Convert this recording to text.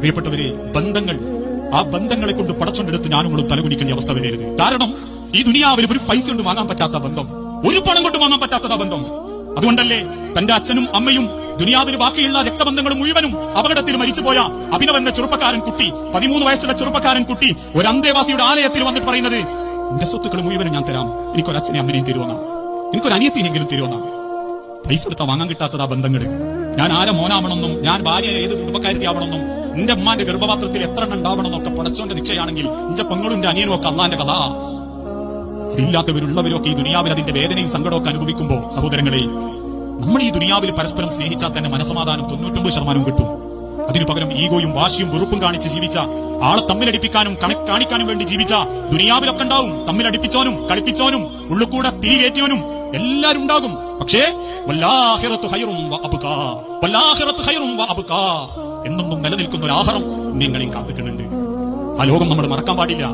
പ്രിയപ്പെട്ടവരെ, ബന്ധങ്ങൾ, ആ ബന്ധങ്ങളെ കൊണ്ട് പടച്ചൊണ്ടെടുത്ത് ഞാനും തലകുനിക്കേണ്ട അവസ്ഥ വരരുത്. കാരണം ഈ ദുനിയാവിൽ ഒരു പൈസ കൊണ്ട് വാങ്ങാൻ പറ്റാത്ത ബന്ധം, ഒരു പണം കൊണ്ട് വാങ്ങാൻ പറ്റാത്തതാ ബന്ധം. അതുകൊണ്ടല്ലേ തന്റെ അച്ഛനും അമ്മയും ദുനിയാവിൽ ബാക്കിയുള്ള രക്തബന്ധങ്ങൾ മുഴുവനും അപകടത്തിൽ മരിച്ചുപോയ അഭിനവ് എന്ന ചെറുപ്പക്കാരൻ കുട്ടി, 13 വയസ്സുള്ള ചെറുപ്പക്കാരൻ കുട്ടി ഒരു അന്തേവാസിയുടെ ആലയത്തിൽ വന്നിട്ട് പറയുന്നത്, എന്റെ സ്വത്തുക്കൾ മുഴുവനും ഞാൻ തരാം, എനിക്കൊരച്ഛനെ അമ്മനെയും തരുമെന്നാ, എനിക്കൊരു അനിയത്തിനെങ്കിലും തരുമെന്നാ. പൈസ കൊടുത്താൽ വാങ്ങാൻ കിട്ടാത്തതാ ബന്ധങ്ങൾ. ഞാൻ ആരെ മോനാവണമെന്നും ഞാൻ ഭാര്യ ഏത് കുടുംബക്കാരത്തി ആവണമെന്നും എന്റെ അമ്മാന്റെ ഗർഭപാത്രത്തിൽ എത്ര എണ്ണം ഉണ്ടാവണമെന്നൊക്കെ പടച്ചോന്റെ നിശ്ചയാണെങ്കിൽ എന്റെ പെങ്ങളും എന്റെ അനിയനും ഒക്കെ അള്ളാന്റെ കഥ. ഇതില്ലാത്തവരുള്ളവരൊക്കെ ഈ ദുനിയാവിൽ അതിന്റെ വേദനയും സങ്കടമൊക്കെ അനുഭവിക്കുമ്പോ സഹോദരങ്ങളെ, നമ്മൾ ഈ ദുനിയാവിൽ പരസ്പരം സ്നേഹിച്ചാൽ തന്നെ മനസ്സമാധാനം 99% കിട്ടും. അതിനു പകരം ഈഗോയും വാശിയും വെറുപ്പും കാണിച്ച് ജീവിച്ച, ആളെ തമ്മിലടിപ്പിക്കാനും കാണിക്കാനും വേണ്ടി ജീവിച്ച ദുനിയാവിലൊക്കെ ഉണ്ടാവും. തമ്മിലടിപ്പിച്ചോനും കളിപ്പിച്ചോനും ഉള്ളുകൂടെ തീ കയറ്റിയോനും എല്ലാരും ഉണ്ടാകും. പക്ഷേ വല്ലാഹിറത്തു ഖൈറും വഅബ്കാ, വല്ലാഹിറത്തു ഖൈറും വഅബ്കാ, എന്നും നിലനിൽക്കുന്ന ഒരു ആഹാരം നിങ്ങളെയും കാത്തിക്കുന്നുണ്ട്. ആ ലോകം നമ്മൾ മറക്കാൻ പാടില്ല.